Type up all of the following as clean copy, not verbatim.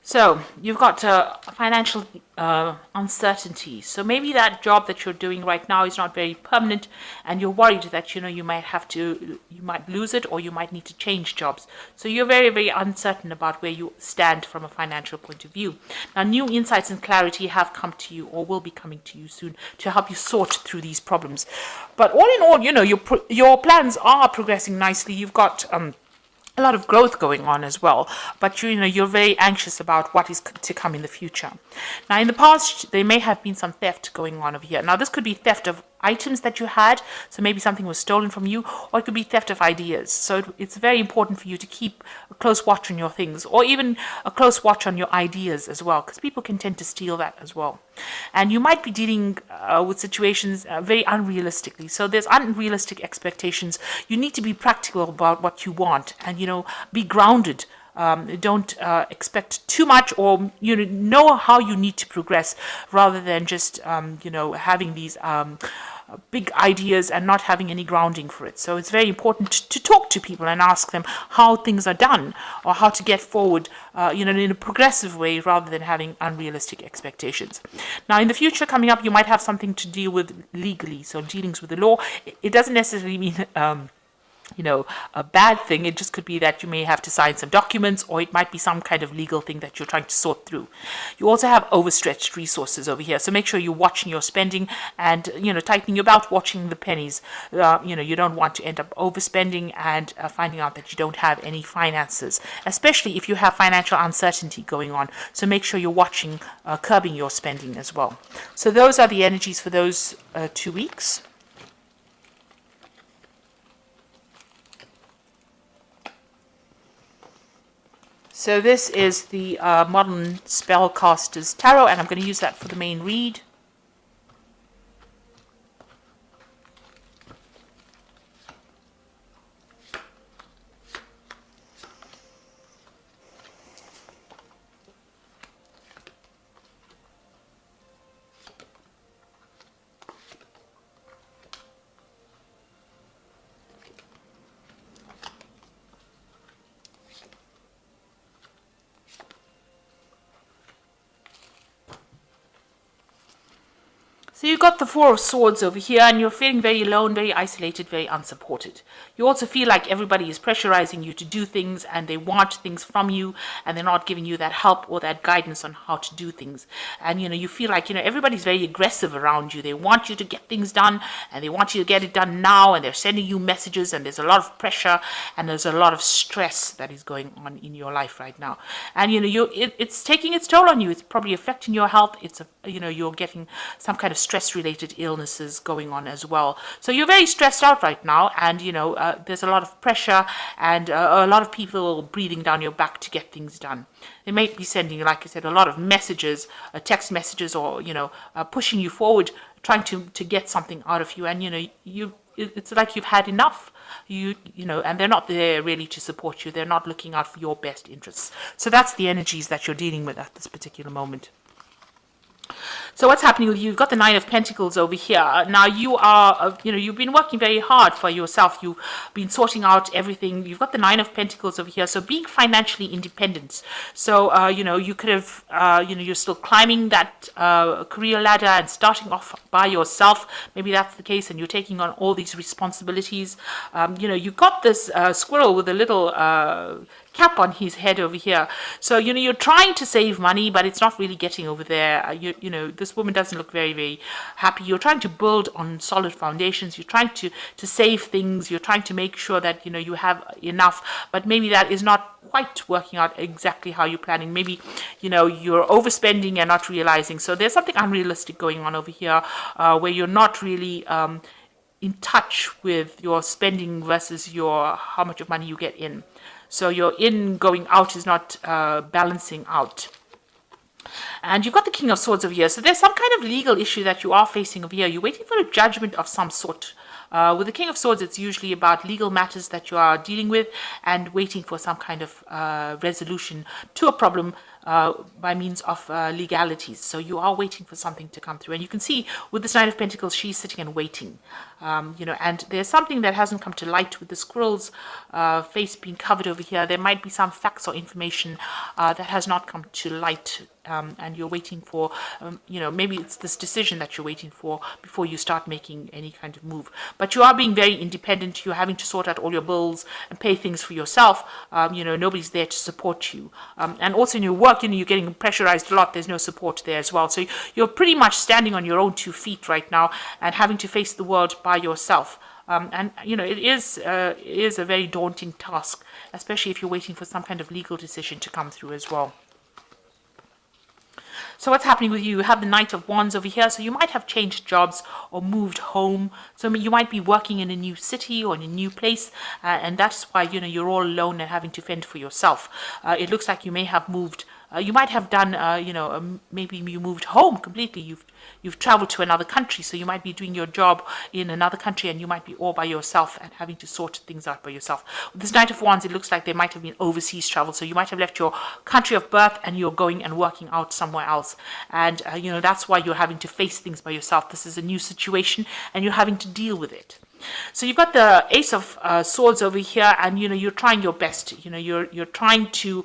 So you've got financial uncertainty. So maybe that job that you're doing right now is not very permanent, and you're worried that you might lose it, or you might need to change jobs. So you're very, very uncertain about where you stand from a financial point of view. Now, new insights and clarity have come to you, or will be coming to you soon, to help you sort through these problems. But all in all, your plans are progressing nicely. You've got a lot of growth going on as well, but you're very anxious about what is to come in the future. Now, in the past, there may have been some theft going on over here. Now, this could be theft of items that you had, so maybe something was stolen from you, or it could be theft of ideas. So it's very important for you to keep a close watch on your things, or even a close watch on your ideas as well, because people can tend to steal that as well. And you might be dealing with situations very unrealistically. So there's unrealistic expectations. You need to be practical about what you want, and be grounded. Don't expect too much, or know how you need to progress, rather than just having these big ideas and not having any grounding for it. So it's very important to talk to people and ask them how things are done, or how to get forward in a progressive way, rather than having unrealistic expectations. Now, in the future coming up, you might have something to deal with legally, so dealings with the law. It doesn't necessarily mean a bad thing. It just could be that you may have to sign some documents, or it might be some kind of legal thing that you're trying to sort through. You also have overstretched resources over here, so make sure you're watching your spending and tightening your belt, watching the pennies. You don't want to end up overspending and finding out that you don't have any finances, especially if you have financial uncertainty going on. So make sure you're watching, curbing your spending as well. So those are the energies for those 2 weeks. So this is the Modern Spellcasters Tarot, and I'm going to use that for the main read. So you've got the Four of Swords over here, and you're feeling very alone, very isolated, very unsupported. You also feel like everybody is pressurizing you to do things, and they want things from you, and they're not giving you that help or that guidance on how to do things. And you feel like everybody's very aggressive around you. They want you to get things done, and they want you to get it done now, and they're sending you messages, and there's a lot of pressure, and there's a lot of stress that is going on in your life right now. And it's taking its toll on you. It's probably affecting your health. It's you're getting some kind of stress-related illnesses going on as well. So you're very stressed out right now, and there's a lot of pressure, and a lot of people breathing down your back to get things done. They might be sending, like I said, a lot of messages, text messages, or pushing you forward, trying to get something out of you. And it's like you've had enough. And they're not there really to support you. They're not looking out for your best interests. So that's the energies that you're dealing with at this particular moment. So what's happening with you? You've got the Nine of Pentacles over here. Now you are, you've been working very hard for yourself. You've been sorting out everything. You've got the Nine of Pentacles over here. So being financially independent. So, you could have, you're still climbing that career ladder and starting off by yourself. Maybe that's the case, and you're taking on all these responsibilities. You've got this squirrel with a little cap on his head over here. So, you're trying to save money, but it's not really getting over there. This woman doesn't look very, very happy. You're trying to build on solid foundations. You're trying to save things. You're trying to make sure that, you have enough, but maybe that is not quite working out exactly how you're planning. Maybe, you're overspending and not realizing. So there's something unrealistic going on over here, where you're not really in touch with your spending versus how much of money you get in. So your in going out is not balancing out. And you've got the King of Swords over here. So there's some kind of legal issue that you are facing over here. You're waiting for a judgment of some sort. With the King of Swords, it's usually about legal matters that you are dealing with and waiting for some kind of resolution to a problem by means of legalities. So you are waiting for something to come through. And you can see with this Nine of Pentacles, she's sitting and waiting. And there's something that hasn't come to light with the squirrel's face being covered over here. There might be some facts or information that has not come to light, and you're waiting for, maybe it's this decision that you're waiting for before you start making any kind of move. But you are being very independent. You're having to sort out all your bills and pay things for yourself. Nobody's there to support you. And also in your work, you're getting pressurized a lot. There's no support there as well. So you're pretty much standing on your own 2 feet right now and having to face the world by yourself. It is a very daunting task, especially if you're waiting for some kind of legal decision to come through as well. So what's happening with you? You have the Knight of Wands over here. So you might have changed jobs or moved home. So you might be working in a new city or in a new place. And that's why, you're all alone and having to fend for yourself. It looks like you may have moved. You might have done, maybe you moved home completely. You've traveled to another country, so you might be doing your job in another country and you might be all by yourself and having to sort things out by yourself. With this Knight of Wands, it looks like there might have been overseas travel, so you might have left your country of birth and you're going and working out somewhere else. And, that's why you're having to face things by yourself. This is a new situation and you're having to deal with it. So you've got the Ace of Swords over here, and you're trying your best. You're trying to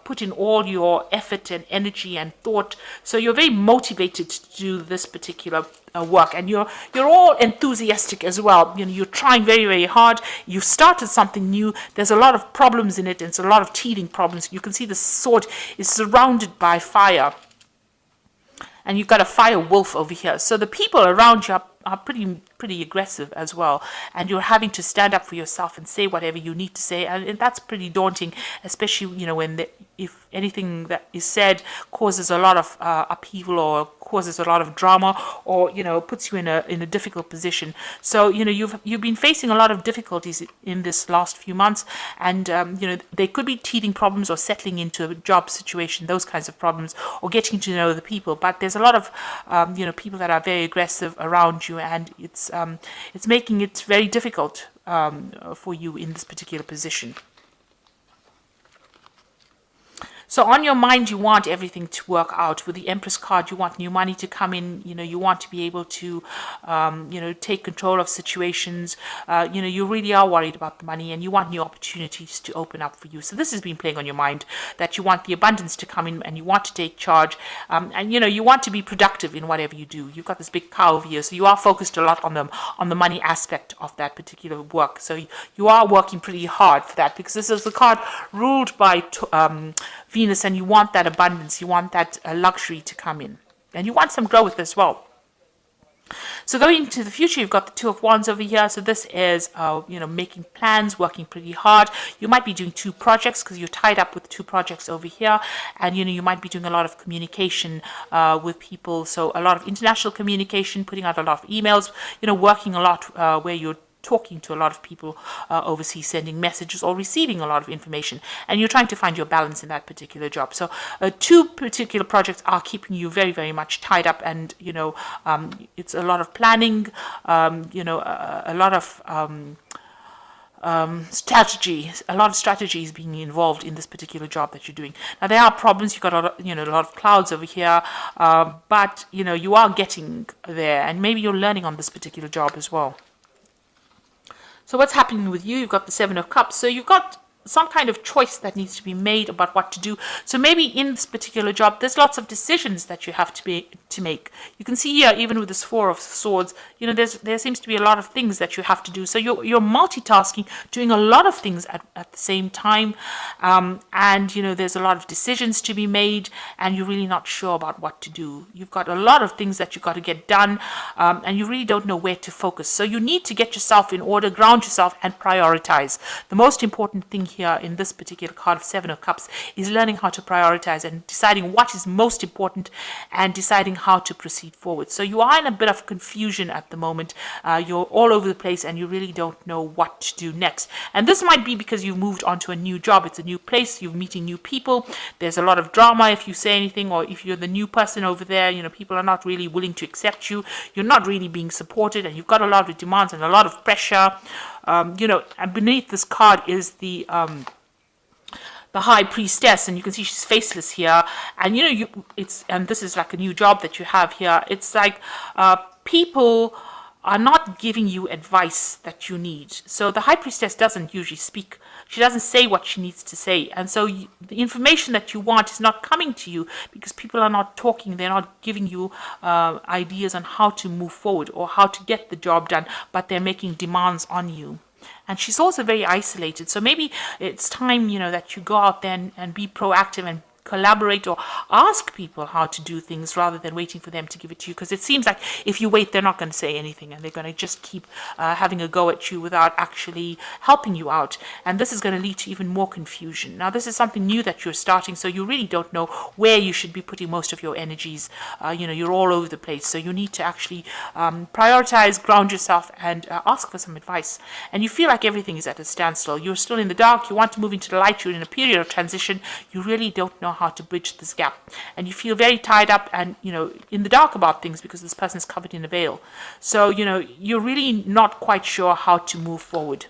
put in all your effort and energy and thought. So you're very motivated to do this particular work, and you're all enthusiastic as well. You're trying very, very hard. You've started something new. There's a lot of problems in it, and it's a lot of teething problems. You can see the sword is surrounded by fire, and you've got a fire wolf over here. So the people around you are pretty aggressive as well, and you're having to stand up for yourself and say whatever you need to say, and that's pretty daunting, especially when if anything that is said causes a lot of upheaval or causes a lot of drama, or puts you in a difficult position. So you've been facing a lot of difficulties in this last few months, and there could be teething problems or settling into a job situation, those kinds of problems, or getting to know the people. But there's a lot of people that are very aggressive around you, and it's making it very difficult for you in this particular position. So on your mind, you want everything to work out. With the Empress card, you want new money to come in. You want to be able to, take control of situations. You really are worried about the money, and you want new opportunities to open up for you. So this has been playing on your mind, that you want the abundance to come in, and you want to take charge, and you want to be productive in whatever you do. You've got this big cow over here, so you are focused a lot on the money aspect of that particular work. So you are working pretty hard for that, because this is the card ruled by Venus, and you want that abundance, you want that luxury to come in, and you want some growth as well. So going into the future, you've got the Two of Wands over here. So this is, making plans, working pretty hard. You might be doing 2 projects because you're tied up with 2 projects over here, and you might be doing a lot of communication with people. So a lot of international communication, putting out a lot of emails, working a lot where you're talking to a lot of people overseas, sending messages or receiving a lot of information, and you're trying to find your balance in that particular job. So 2 particular projects are keeping you very, very much tied up, and it's a lot of planning, a lot of strategies, a lot of strategies being involved in this particular job that you're doing. Now there are problems. You've got a lot of clouds over here, but you are getting there, and maybe you're learning on this particular job as well. So what's happening with you? You've got the Seven of Cups. So you've got some kind of choice that needs to be made about what to do. So maybe in this particular job, there's lots of decisions that you have to make. You can see here, even with this Four of Swords, there seems to be a lot of things that you have to do. So you're multitasking, doing a lot of things at the same time, and there's a lot of decisions to be made, and you're really not sure about what to do. You've got a lot of things that you've got to get done, and you really don't know where to focus. So you need to get yourself in order, ground yourself, and prioritize. The most important thing here in this particular card of Seven of Cups is learning how to prioritize and deciding what is most important and deciding how to proceed forward. So you are in a bit of confusion at the moment. You're all over the place and you really don't know what to do next. And this might be because you've moved on to a new job. It's a new place. You're meeting new people. There's a lot of drama if you say anything, or if you're the new person over there, people are not really willing to accept you. You're not really being supported, and you've got a lot of demands and a lot of pressure. And beneath this card is the the high priestess, and you can see she's faceless here. And and this is like a new job that you have here. It's like people are not giving you advice that you need. So the high priestess doesn't usually speak. She doesn't say what she needs to say. And so the information that you want is not coming to you because people are not talking. They're not giving you ideas on how to move forward or how to get the job done, but they're making demands on you. And she's also very isolated. So maybe it's time, that you go out there and be proactive and collaborate or ask people how to do things rather than waiting for them to give it to you, because it seems like if you wait, they're not going to say anything and they're going to just keep having a go at you without actually helping you out, and this is going to lead to even more confusion. Now this is something new that you're starting, so you really don't know where you should be putting most of your energies. You're all over the place, so you need to actually prioritize, ground yourself, and ask for some advice. And you feel like everything is at a standstill. You're still in the dark. You want to move into the light. You're in a period of transition. You really don't know how to bridge this gap, and you feel very tied up and in the dark about things because this person is covered in a veil. So you're really not quite sure how to move forward.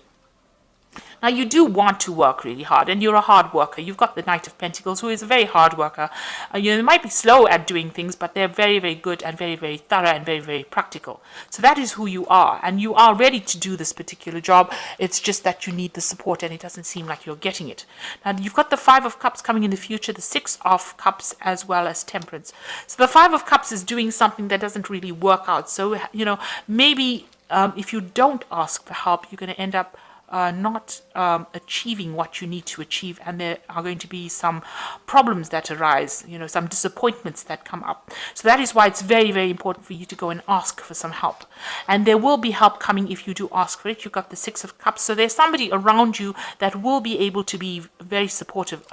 Now, you do want to work really hard, and you're a hard worker. You've got the Knight of Pentacles, who is a very hard worker. They might be slow at doing things, but they're very, very good and very, very thorough and very, very practical. So that is who you are, and you are ready to do this particular job. It's just that you need the support, and it doesn't seem like you're getting it. Now, you've got the Five of Cups coming in the future, the Six of Cups, as well as Temperance. So the Five of Cups is doing something that doesn't really work out. So, maybe if you don't ask for help, you're going to end up not achieving what you need to achieve, and there are going to be some problems that arise, some disappointments that come up. So that is why it's very, very important for you to go and ask for some help. And there will be help coming if you do ask for it. You've got the Six of Cups, so there's somebody around you that will be able to be very supportive,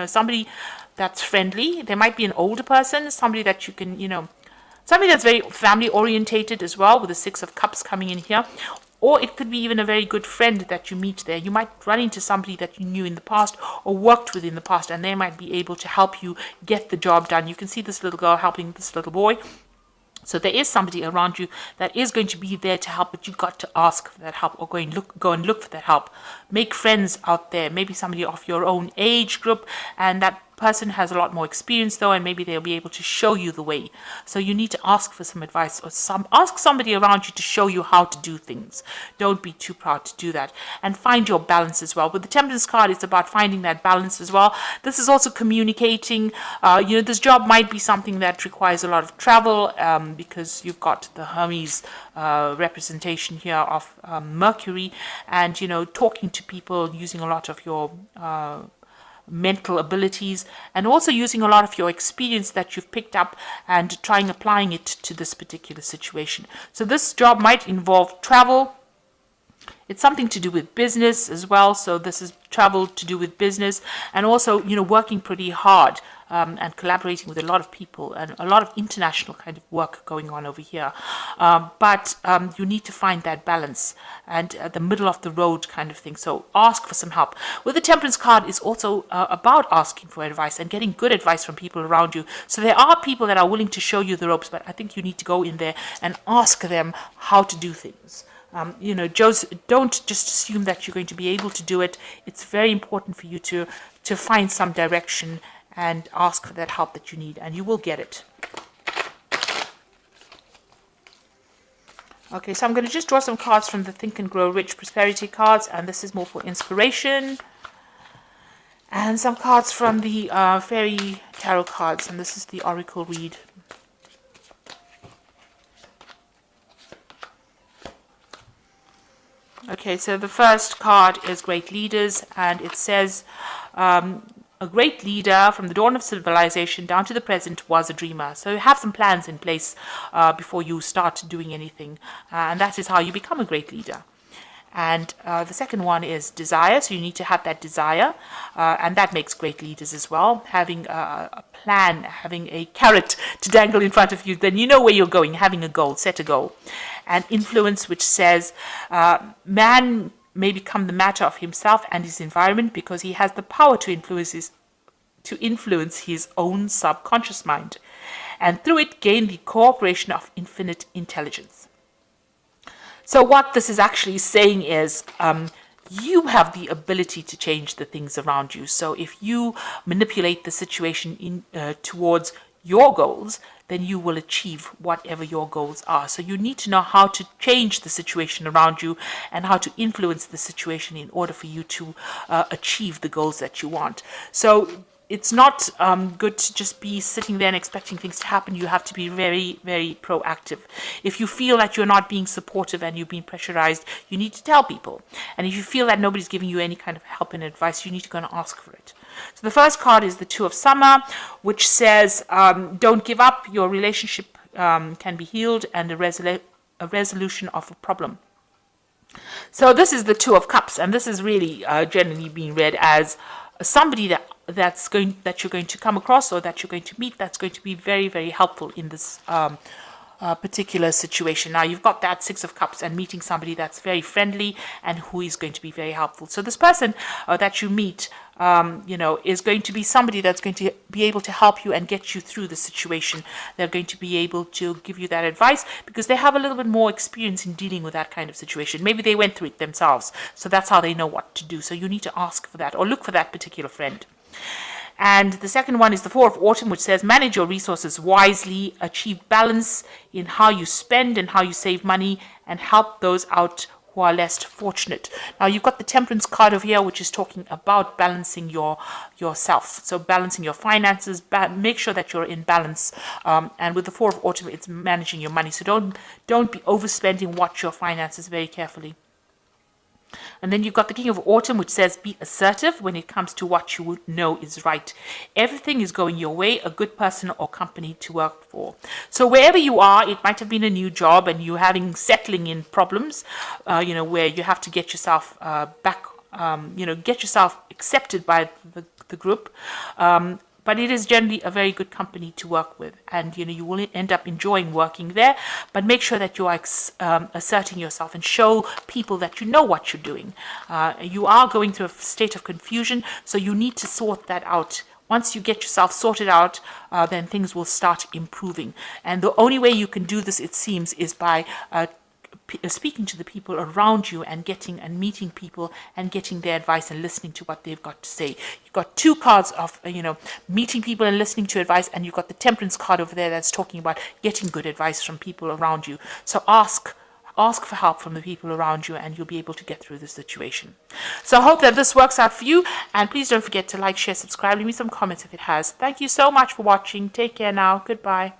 somebody that's friendly. There might be an older person, somebody that you can, somebody that's very family orientated as well, with the Six of Cups coming in here. Or it could be even a very good friend that you meet there. You might run into somebody that you knew in the past or worked with in the past, and they might be able to help you get the job done. You can see this little girl helping this little boy. So there is somebody around you that is going to be there to help, but you've got to ask for that help or go and look for that help. Make friends out there, maybe somebody of your own age group, and that person has a lot more experience though, and maybe they'll be able to show you the way. So you need to ask for some advice, or ask somebody around you to show you how to do things. Don't be too proud to do that, and find your balance as well. With the Temperance card, it's about finding that balance as well. This is also communicating. This job might be something that requires a lot of travel, because you've got the Hermes representation here of Mercury, and talking to people, using a lot of your mental abilities, and also using a lot of your experience that you've picked up and applying it to this particular situation. So this job might involve travel. It's something to do with business as well. So this is travel to do with business, and also, working pretty hard and collaborating with a lot of people, and a lot of international kind of work going on over here. But you need to find that balance and the middle of the road kind of thing. So ask for some help. With the Temperance card, is also about asking for advice and getting good advice from people around you. So there are people that are willing to show you the ropes, but I think you need to go in there and ask them how to do things. Don't just assume that you're going to be able to do it. It's very important for you to find some direction and ask for that help that you need, and you will get it. Okay, so I'm going to just draw some cards from the Think and Grow Rich Prosperity cards, and this is more for inspiration. And some cards from the Fairy Tarot cards, and this is the Oracle read. Okay, so the first card is Great Leaders, and it says, a great leader from the dawn of civilization down to the present was a dreamer. So have some plans in place before you start doing anything, and that is how you become a great leader. And the second one is desire. So you need to have that desire, and that makes great leaders as well. Having a plan, having a carrot to dangle in front of you, then you know where you're going, having a goal, set a goal. And influence, which says man may become the matter of himself and his environment because he has the power to influence his own subconscious mind, and through it gain the cooperation of infinite intelligence. So what this is actually saying is you have the ability to change the things around you. So if you manipulate the situation towards your goals, then you will achieve whatever your goals are. So you need to know how to change the situation around you and how to influence the situation in order for you to achieve the goals that you want. So it's not good to just be sitting there and expecting things to happen. You have to be very, very proactive. If you feel that you're not being supportive and you're being pressurized, you need to tell people. And if you feel that nobody's giving you any kind of help and advice, you need to go and ask for it. So the first card is the Two of Summer, which says, don't give up. Your relationship can be healed, and a resolution of a problem. So this is the Two of Cups, and this is really generally being read as somebody that you're going to come across or that you're going to meet that's going to be very, very helpful in this particular situation. Now you've got that Six of Cups and meeting somebody that's very friendly and who is going to be very helpful. So this person that you meet is going to be somebody that's going to be able to help you and get you through the situation. They're going to be able to give you that advice because they have a little bit more experience in dealing with that kind of situation. Maybe they went through it themselves, so that's how they know what to do. So you need to ask for that or look for that particular friend. And the second one is the Four of Autumn, which says manage your resources wisely, achieve balance in how you spend and how you save money, and help those out who are less fortunate. Now you've got the Temperance card over here, which is talking about balancing yourself. So balancing your finances, make sure that you're in balance. And with the Four of Autumn, it's managing your money. So don't be overspending. Watch your finances very carefully. And then you've got the King of Autumn, which says be assertive when it comes to what you know is right. Everything is going your way, a good person or company to work for. So wherever you are, it might have been a new job and you're settling in problems, where you have to get yourself back, get yourself accepted by the group. But it is generally a very good company to work with, and you will end up enjoying working there. But make sure that you are asserting yourself and show people that you know what you're doing. You are going through a state of confusion, so you need to sort that out. Once you get yourself sorted out, then things will start improving. And the only way you can do this, it seems, is by speaking to the people around you and meeting people and getting their advice and listening to what they've got to say. You've got two cards of meeting people and listening to advice, and you've got the Temperance card over there that's talking about getting good advice from people around you. So ask for help from the people around you and you'll be able to get through the situation. So I hope that this works out for you, and please don't forget to like, share, subscribe, leave me some comments if it has. Thank you so much for watching. Take care now. Goodbye.